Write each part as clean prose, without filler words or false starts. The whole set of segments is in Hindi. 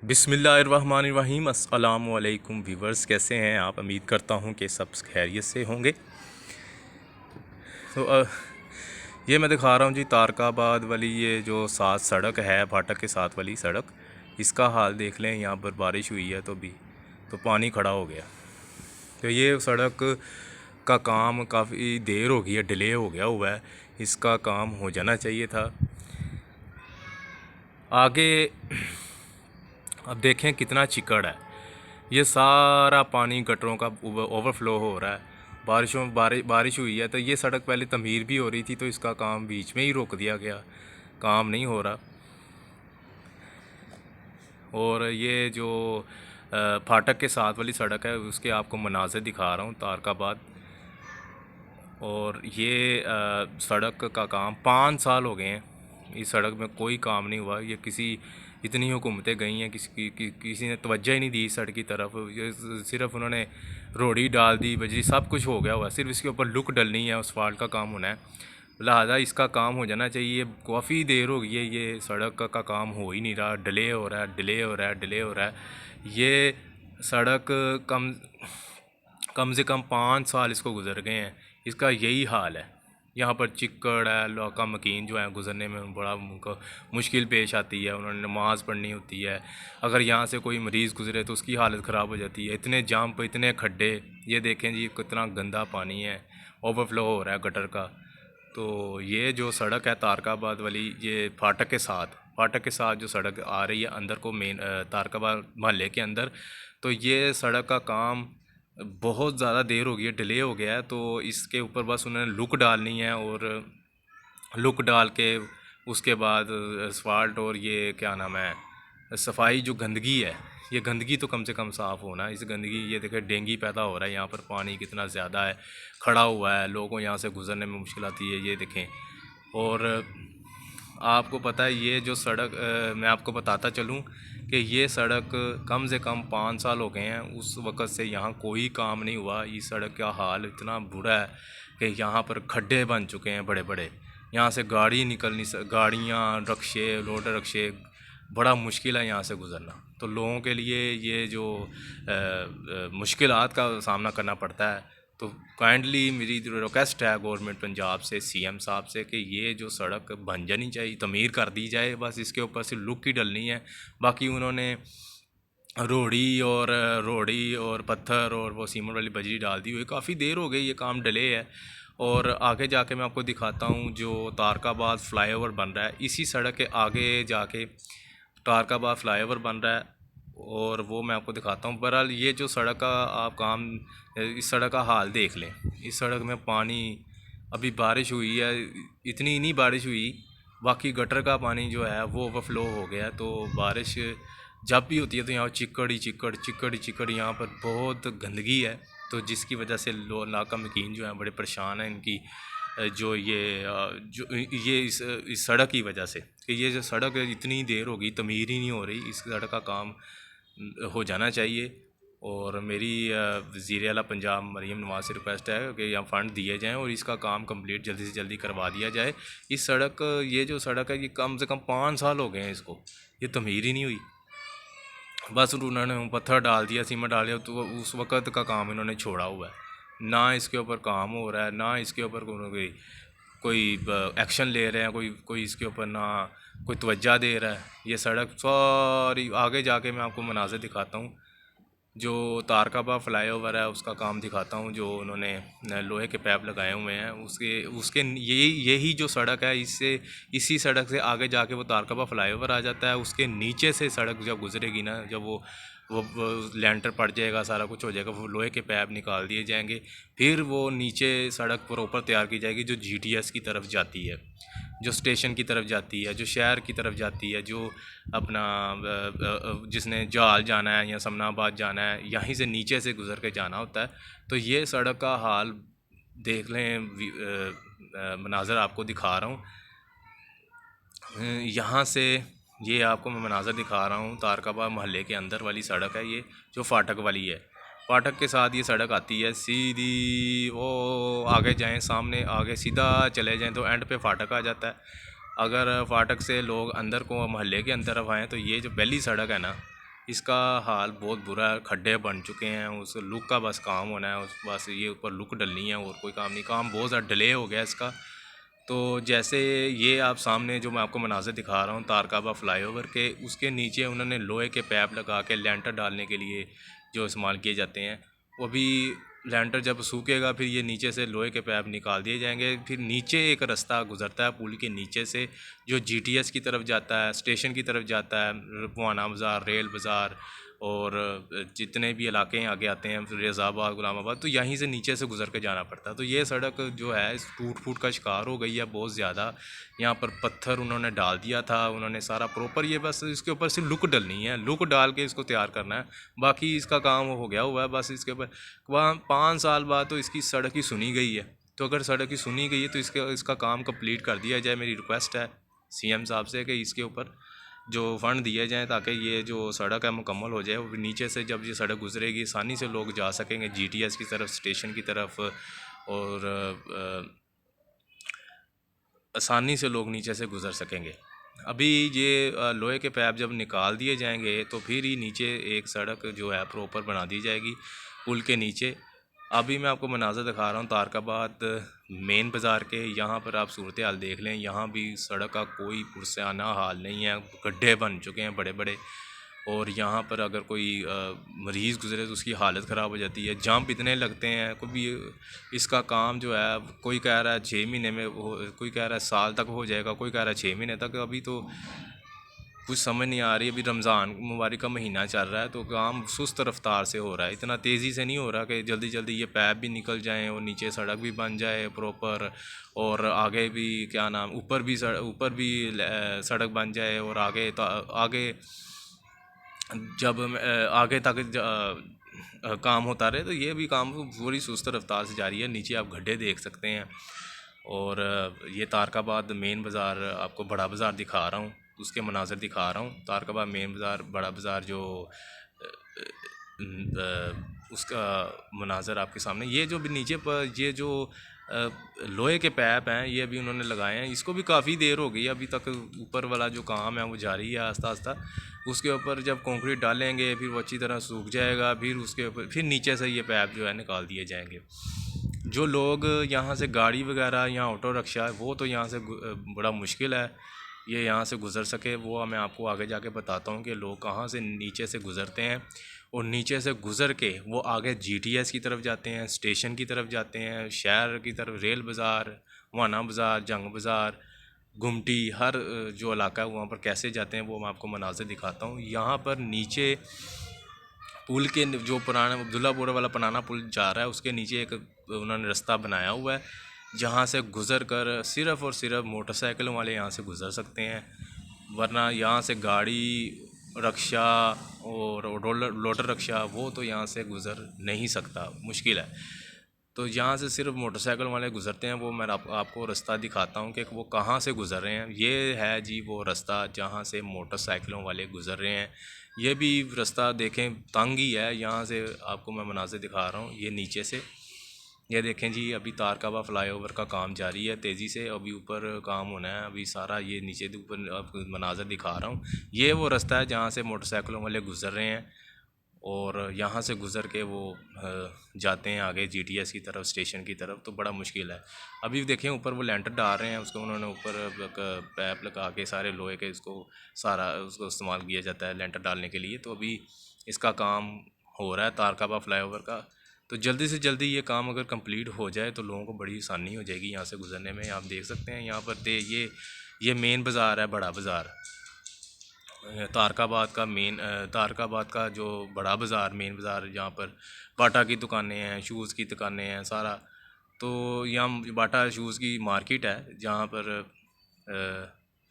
बिस्मिल्लाहिर्रहमानिर्रहीम। अस्सलामु अलैकुम व्यूवर्स, कैसे हैं आप? उम्मीद करता हूं कि सब खैरियत से होंगे। तो ये मैं दिखा रहा हूं जी तारकाबाद वाली ये जो साथ सड़क है, फाटक के साथ वाली सड़क, इसका हाल देख लें। यहाँ पर बारिश हुई है तो पानी खड़ा हो गया। तो ये सड़क का काम काफ़ी देर हो गई है, डिले हो गया हुआ है। इसका काम हो जाना चाहिए था आगे। अब देखें कितना चिकड़ है, ये सारा पानी गटरों का ओवरफ्लो हो रहा है। बारिश हुई है तो ये सड़क पहले तमीर भी हो रही थी, तो इसका काम बीच में ही रोक दिया गया, काम नहीं हो रहा। और ये जो फाटक के साथ वाली सड़क है उसके आपको मनाज़िर दिखा रहा हूँ, तारकाबाद। और ये सड़क का काम 5 साल हो गए हैं, इस सड़क में कोई काम नहीं हुआ। ये इतनी हुकूमतें गई हैं, किसी ने तवज्जो ही नहीं दी इस सड़क की तरफ। ये सिर्फ उन्होंने रोड़ी डाल दी, बजरी सब कुछ हो गया हुआ, सिर्फ इसके ऊपर लुक डलनी है, असफाल्ट का काम होना है। लिहाजा इसका काम हो जाना चाहिए। काफ़ी देर हो गई है, ये सड़क का काम हो ही नहीं रहा, डिले हो रहा है, डिले हो रहा है, डिले हो रहा है। ये सड़क कम कम से कम 5 साल इसको गुजर गए हैं, इसका यही हाल है। यहाँ पर चिक्कड़ है, लौका मकीन जो है गुज़रने में बड़ा उनको मुश्किल पेश आती है। उन्होंने नमाज़ पढ़नी होती है, अगर यहाँ से कोई मरीज़ गुज़रे तो उसकी हालत ख़राब हो जाती है। इतने जंप, इतने खड्डे, ये देखें जी कितना गंदा पानी है, ओवरफ्लो हो रहा है गटर का। तो ये जो सड़क है तारकाबाद वाली, ये फाटक के साथ जो सड़क आ रही है अंदर को, मेन तारकाबाद महल्ले के अंदर, तो ये सड़क का काम बहुत ज़्यादा देर हो गई है, डिले हो गया है। तो इसके ऊपर बस उन्होंने लुक डालनी है, और लुक डाल के उसके बाद असफाल्ट और ये क्या नाम है, सफाई, जो गंदगी है, ये गंदगी तो कम से कम साफ़ होना है। इस गंदगी, ये देखें डेंगू पैदा हो रहा है, यहाँ पर पानी कितना ज़्यादा है, खड़ा हुआ है, लोगों को यहाँ से गुज़रने में मुश्किल आती है, ये देखें। और आपको पता है ये जो सड़क, मैं आपको बताता चलूँ कि ये सड़क कम से कम 5 साल हो गए हैं, उस वक़्त से यहाँ कोई काम नहीं हुआ। इस सड़क का हाल इतना बुरा है कि यहाँ पर खड्डे बन चुके हैं बड़े बड़े, यहाँ से गाड़ी निकल नहीं, गाड़ियाँ, रक्शे, लोडर रक्शे, बड़ा मुश्किल है यहाँ से गुज़रना। तो लोगों के लिए ये जो मुश्किलात का सामना करना पड़ता है, तो काइंडली मेरी रिक्वेस्ट है गवर्नमेंट पंजाब से, सीएम साहब से, कि ये जो सड़क बन जानी चाहिए, तमीर कर दी जाए। बस इसके ऊपर से लुक ही डलनी है। बाकी उन्होंने रोड़ी और पत्थर और वो सीमेंट वाली बजरी डाल दी हुई, काफ़ी देर हो गई, ये काम डिले है। और आगे जाके मैं आपको दिखाता हूँ जो तारकाबाद फ्लाईओवर बन रहा है, इसी सड़क के आगे जाके तारकाबाद फ्लाईओवर बन रहा है, और वो मैं आपको दिखाता हूँ। बहरहाल ये जो सड़क का आप काम, इस सड़क का हाल देख लें। इस सड़क में पानी, अभी बारिश हुई है, इतनी नहीं बारिश हुई, बाकी गटर का पानी जो है वो ओवरफ्लो हो गया है। तो बारिश जब भी होती है तो यहाँ चिक्कड़ ही चिक्कड़, चिक्कड़ ही चिक्कड़, यहाँ पर बहुत गंदगी है। तो जिसकी वजह से लोग इलाका मकीन जो हैं बड़े परेशान हैं, इनकी जो ये इस सड़क की वजह से, कि ये जो सड़क इतनी देर हो गई, तमीर ही नहीं हो रही। इस सड़क का काम हो जाना चाहिए। और मेरी वज़ीर आला पंजाब मरीम नवाज़ से रिक्वेस्ट है कि यहाँ फ़ंड दिए जाएँ और इसका काम कंप्लीट जल्दी से जल्दी करवा दिया जाए। इस सड़क, ये जो सड़क है, ये कम से कम 5 साल हो गए हैं इसको, ये तमीर ही नहीं हुई। बस उन्होंने पत्थर डाल दिया, सीमेंट डाल दिया, तो उस वक़्त का काम इन्होंने छोड़ा हुआ है। ना इसके ऊपर काम हो रहा है, ना इसके ऊपर कोई एक्शन ले रहे हैं, कोई इसके ऊपर ना कोई तवज्जो दे रहा है। ये सड़क सारी, आगे जाके मैं आपको मनाज़िर दिखाता हूँ, जो तारकाबाद फ्लाईओवर है उसका काम दिखाता हूँ, जो उन्होंने लोहे के पाइप लगाए हुए हैं, उसके यही जो सड़क है, इसी सड़क से आगे जाके वो तारकाबाद फ्लाईओवर आ जाता है। उसके नीचे से सड़क जब गुजरेगी ना, जब वो लेंटर पड़ जाएगा, सारा कुछ हो जाएगा, वो लोहे के पाइप निकाल दिए जाएंगे, फिर वो नीचे सड़क प्रॉपर तैयार की जाएगी, जो जीटीएस की तरफ जाती है, जो स्टेशन की तरफ जाती है, जो शहर की तरफ जाती है, जो अपना जिसने जाल जाना है या समनाबाद जाना है, यहीं से नीचे से गुज़र के जाना होता है। तो ये सड़क का हाल देख लें, मनाज़र आपको दिखा रहा हूँ। यहाँ से ये आपको मैं मनाज़र दिखा रहा हूँ, तारकाबाद महल्ले के अंदर वाली सड़क है ये, जो फाटक वाली है। फाटक के साथ ये सड़क आती है सीधी, वो आगे जाएं, सामने आगे सीधा चले जाएं तो एंड पे फाटक आ जाता है। अगर फाटक से लोग अंदर को, महल्ले के अंदर आएँ, तो ये जो पहली सड़क है ना, इसका हाल बहुत बुरा है, खड्डे बन चुके हैं, उस लुक का बस काम होना है, उस बस ये ऊपर लुक डलनी है और कोई काम नहीं, काम बहुत ज़्यादा डिले हो गया इसका। तो जैसे ये आप सामने जो मैं आपको मनाज़र दिखा रहा हूँ तारकाबा फ्लाईओवर के, उसके नीचे उन्होंने लोहे के पैप लगा के लेंटर डालने के लिए जो इस्तेमाल किए जाते हैं, वो भी लेंटर जब सूखेगा फिर ये नीचे से लोहे के पैप निकाल दिए जाएंगे। फिर नीचे एक रास्ता गुजरता है पुल के नीचे से जो जीटीएस की तरफ जाता है, स्टेशन की तरफ जाता है, रुकवाना बाज़ार, रेल बाज़ार और जितने भी इलाके हैं आगे आते हैं, रज़ाबाद, गुलामाबाद, तो यहीं से नीचे से गुजर के जाना पड़ता है। तो ये सड़क जो है इस टूट फूट का शिकार हो गई है बहुत ज़्यादा। यहाँ पर पत्थर उन्होंने डाल दिया था, उन्होंने सारा प्रॉपर, ये बस इसके ऊपर सिर्फ लुक डलनी है, लुक डाल के इसको तैयार करना है, बाकी इसका काम हो गया हुआ है। बस इसके ऊपर वहाँ 5 साल बाद तो इसकी सड़क ही सुनी गई है। तो अगर सड़क ही सुनी गई है तो इसका काम कंप्लीट कर दिया जाए। मेरी रिक्वेस्ट है सीएम साहब से कि इसके ऊपर जो फ़ंड दिए जाएँ ताकि ये जो सड़क है मुकम्मल हो जाए। और नीचे से जब ये सड़क गुजरेगी आसानी से लोग जा सकेंगे जीटीएस की तरफ, स्टेशन की तरफ, और आसानी से लोग नीचे से गुज़र सकेंगे। अभी ये लोहे के पैप जब निकाल दिए जाएंगे तो फिर ही नीचे एक सड़क जो है प्रॉपर बना दी जाएगी पुल के नीचे। अभी मैं आपको मनाज़र दिखा रहा हूँ तारकाबाद मेन बाज़ार के। यहाँ पर आप सूरत हाल देख लें, यहाँ भी सड़क का कोई पुरसाना हाल नहीं है, गड्ढे बन चुके हैं बड़े बड़े। और यहाँ पर अगर कोई मरीज़ गुज़रे तो उसकी हालत ख़राब हो जाती है, जंप इतने लगते हैं। कोई भी इसका काम जो है, कोई कह रहा है 6 महीने में हो, कोई कह रहा है साल तक हो जाएगा, कोई कह रहा है 6 महीने तक। अभी तो कुछ समझ नहीं आ रही। अभी रमज़ान मुबारक का महीना चल रहा है तो काम सुस्त रफ्तार से हो रहा है, इतना तेज़ी से नहीं हो रहा कि जल्दी जल्दी ये पैप भी निकल जाएँ और नीचे सड़क भी बन जाए प्रॉपर, और आगे भी क्या नाम ऊपर भी सड़क बन जाए, और आगे आगे जब आगे तक काम होता रहे। तो ये भी काम पूरी सुस्त रफ्तार से जारी है। नीचे आप गड्ढे देख सकते हैं। और ये तारकाबाद मेन बाज़ार आपको बड़ा बाज़ार दिखा रहा हूँ, उसके मनाज़र दिखा रहा हूँ। तारकाबाद मेन बाज़ार, बड़ा बाज़ार जो उसका मनाज़र आपके सामने। ये जो भी नीचे पर ये जो लोहे के पैप हैं ये अभी उन्होंने लगाए हैं, इसको भी काफ़ी देर हो गई अभी तक। ऊपर वाला जो काम है वो जारी है आस्ता आस्ता। उसके ऊपर जब कंक्रीट डालेंगे फिर वो अच्छी तरह सूख जाएगा, फिर उसके ऊपर फिर नीचे से ये पैप जो है निकाल दिए जाएंगे। जो लोग यहाँ से गाड़ी वगैरह या ऑटो रिक्शा है वो तो यहाँ से बड़ा मुश्किल है ये यहाँ से गुज़र सके। वो मैं आपको आगे जाके बताता हूँ कि लोग कहाँ से नीचे से गुज़रते हैं, और नीचे से गुज़र के वो आगे जीटीएस की तरफ जाते हैं, स्टेशन की तरफ जाते हैं, शहर की तरफ, रेल बाज़ार, वाना बाज़ार, जंग बाज़ार, गुमटी, हर जो इलाका है वहाँ पर कैसे जाते हैं वो मैं आपको मनाज़र दिखाता हूँ। यहाँ पर नीचे पुल के जो पुराना अब्दुल्लापुर वाला पुराना पुल जा रहा है उसके नीचे एक उन्होंने रास्ता बनाया हुआ है जहाँ से गुज़र कर सिर्फ़ और सिर्फ मोटरसाइकिलों वाले यहाँ से गुज़र सकते हैं, वरना यहाँ से गाड़ी, रिक्शा और लोडर रिक्शा वो तो यहाँ से गुज़र नहीं सकता, मुश्किल है। तो यहाँ से सिर्फ मोटरसाइकिल वाले गुज़रते हैं। वो मैं आपको रास्ता दिखाता हूँ कि वो कहाँ से गुज़र रहे हैं। ये है जी वो रास्ता जहाँ से मोटरसाइकिलों वाले गुज़र रहे हैं। ये भी रास्ता देखें तंग ही है, यहाँ से आपको मैं मनाज़र दिखा रहा हूँ। ये नीचे से ये देखें जी, अभी तारकाबा फ्लाईओवर का काम जारी है तेज़ी से, अभी ऊपर काम होना है अभी सारा। ये नीचे के ऊपर आपको मनाज़र दिखा रहा हूँ। ये वो रास्ता है जहाँ से मोटरसाइकिलों वाले गुज़र रहे हैं, और यहाँ से गुज़र के वो जाते हैं आगे जीटीएस की तरफ, स्टेशन की तरफ। तो बड़ा मुश्किल है। अभी देखें ऊपर वो लेंटर डाल रहे हैं, उसको उन्होंने ऊपर पैप लगा के सारे लोहे के इसको सारा उसको इस्तेमाल किया जाता है लेंटर डालने के लिए। तो अभी इसका काम हो रहा है तारकाबा फ्लाईओवर का। तो जल्दी से जल्दी ये काम अगर कंप्लीट हो जाए तो लोगों को बड़ी आसानी हो जाएगी यहाँ से गुज़रने में। आप देख सकते हैं यहाँ पर ये मेन बाज़ार है, बड़ा बाज़ार तारकाबाद का तारकाबाद का जो बड़ा बाज़ार, मेन बाज़ार, जहाँ पर बाटा की दुकानें हैं, शूज़ की दुकानें हैं सारा। तो यहाँ बाटा शूज़ की मार्केट है जहाँ पर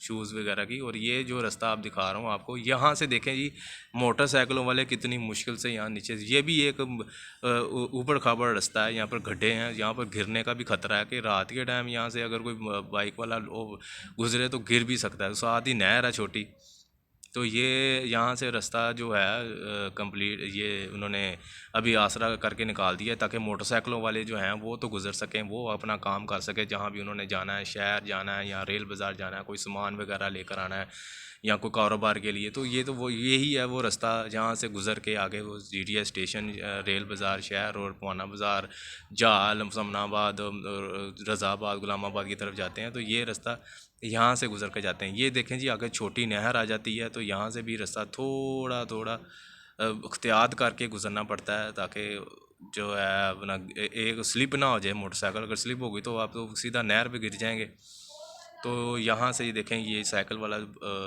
शूज़ वगैरह की। और ये जो रास्ता आप दिखा रहा हूँ आपको, यहाँ से देखें जी मोटरसाइकिलों वाले कितनी मुश्किल से यहाँ नीचे, ये भी एक ऊबड़ खाबड़ रास्ता है। यहाँ पर गड्ढे हैं, यहाँ पर गिरने का भी ख़तरा है कि रात के टाइम यहाँ से अगर कोई बाइक वाला गुजरे तो गिर भी सकता है। साथ ही नहर है छोटी। तो ये यहाँ से रास्ता जो है कंप्लीट ये उन्होंने अभी आसरा करके निकाल दिया है ताकि मोटरसाइकिलों वाले जो हैं वो तो गुज़र सकें, वो अपना काम कर सकें जहाँ भी उन्होंने जाना है, शहर जाना है या रेल बाज़ार जाना है, कोई सामान वगैरह लेकर आना है या कोई कारोबार के लिए। तो ये तो वो यही है वो रास्ता जहाँ से गुज़र के आगे वो GTS स्टेशन, रेल बाज़ार शहर और पुराना बाज़ार, जाल, समनाबाद, रज़ाबाद, गुलामाबाद की तरफ जाते हैं। तो ये रास्ता यहाँ से गुज़र के जाते हैं। ये देखें जी, आगे छोटी नहर आ जाती है, तो यहाँ से भी रास्ता थोड़ा थोड़ा एहतियात करके गुज़रना पड़ता है, ताकि जो है अपना एक स्लिप ना हो जाए मोटरसाइकिल। अगर स्लिप होगी तो आप तो सीधा नहर पे गिर जाएंगे। तो यहाँ से ये देखें, ये साइकिल वाला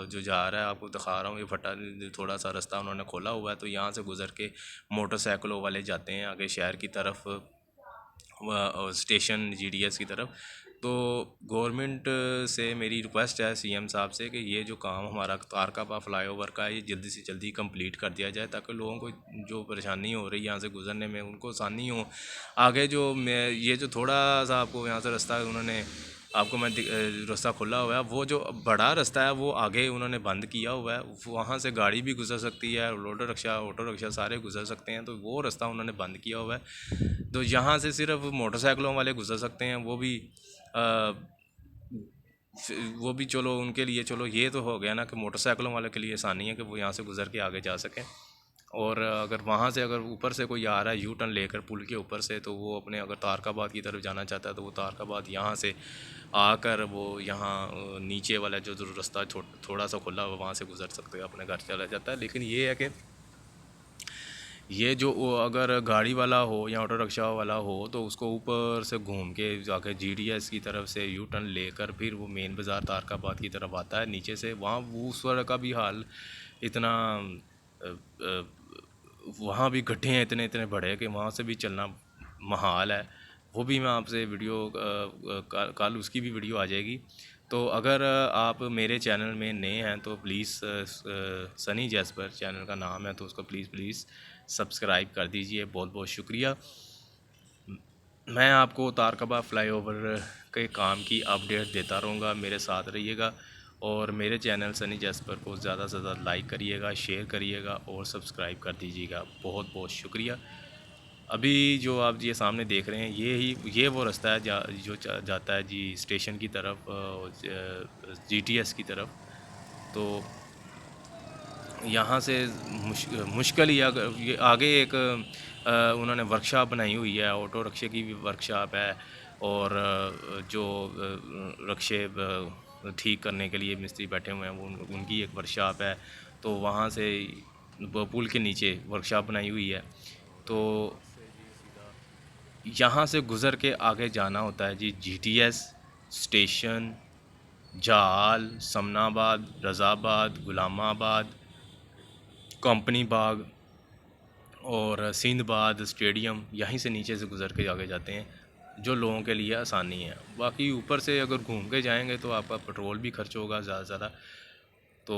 जो जा रहा है, आपको दिखा रहा हूँ, ये फटा थोड़ा सा रास्ता उन्होंने खोला हुआ है। तो यहाँ से गुज़र के मोटरसाइकिलों वाले जाते हैं आगे शहर की तरफ, स्टेशन GDS की तरफ। तो गवर्नमेंट से मेरी रिक्वेस्ट है CM साहब से कि ये जो काम हमारा तारकपा फ्लाईओवर का है, ये जल्दी से जल्दी कंप्लीट कर दिया जाए, ताकि लोगों को जो परेशानी हो रही है यहाँ से गुज़रने में उनको आसानी हो। आगे जो मैं ये जो थोड़ा सा आपको यहाँ से रास्ता उन्होंने आपको मैं रास्ता खुला हुआ है, वो जो बड़ा रास्ता है वो आगे उन्होंने बंद किया हुआ है। वहाँ से गाड़ी भी गुज़र सकती है, लोडो रिक्शा, ऑटो रिक्शा सारे गुज़र सकते हैं। तो वो रास्ता उन्होंने बंद किया हुआ है। तो यहाँ से सिर्फ मोटरसाइकिलों वाले गुज़र सकते हैं। वो भी चलो उनके लिए, चलो ये तो हो गया ना कि मोटरसाइकिलों वाले के लिए आसानी है कि वो यहाँ से गुज़र के आगे जा सकें। और अगर वहाँ से अगर ऊपर से कोई आ रहा है यू टर्न लेकर पुल के ऊपर से, तो वो अपने अगर तारकाबाद की तरफ जाना चाहता है, तो वो तारकाबाद यहाँ से आकर वो यहाँ नीचे वाला जो रास्ता थोड़ा सा खुला हुआ वहाँ से गुज़र सकते हैं, अपने घर चला जाता है। लेकिन ये है कि ये जो अगर गाड़ी वाला हो या ऑटो रिक्शा वाला हो, तो उसको ऊपर से घूम के जाके GDS की तरफ से यू टर्न लेकर फिर वो मेन बाज़ार तारकाबाद की तरफ आता है नीचे से। वहाँ वो उस वाले का भी हाल इतना वहाँ भी गड्ढे हैं इतने इतने बड़े कि वहाँ से भी चलना महाल है। वो भी मैं आपसे वीडियो कल उसकी भी वीडियो आ जाएगी। तो अगर आप मेरे चैनल में नए हैं तो प्लीज़, सनी जैस्पर चैनल का नाम है, तो उसको प्लीज़ सब्सक्राइब कर दीजिए। बहुत बहुत शुक्रिया। मैं आपको तारकबा फ्लाईओवर के काम की अपडेट देता रहूँगा, मेरे साथ रहिएगा। और मेरे चैनल सनी जैस्पर को ज़्यादा से ज़्यादा लाइक करिएगा, शेयर करिएगा और सब्सक्राइब कर दीजिएगा। बहुत बहुत शुक्रिया। अभी जो आप ये सामने देख रहे हैं, ये वो रास्ता है जो जाता है जी स्टेशन की तरफ, GTS की तरफ। तो यहाँ से मुश्किल ही अगर ये आगे एक उन्होंने वर्कशॉप बनाई हुई है, ऑटो रिक्शे की भी वर्कशॉप है। और जो रिक्शे ठीक करने के लिए मिस्त्री बैठे हुए हैं, वो उनकी एक वर्कशॉप है। तो वहाँ से पुल के नीचे वर्कशॉप बनाई हुई है। तो यहाँ से गुज़र के आगे जाना होता है जी GTS स्टेशन, जाल, समनाबाद, रज़ाबाद, गुलामाबाद, कंपनी बाग और सिंधबाद स्टेडियम। यहीं से नीचे से गुज़र के आगे जाते हैं, जो लोगों के लिए आसानी है। बाकी ऊपर से अगर घूम के जाएंगे तो आपका पेट्रोल भी खर्च होगा ज़्यादा से ज़्यादा। तो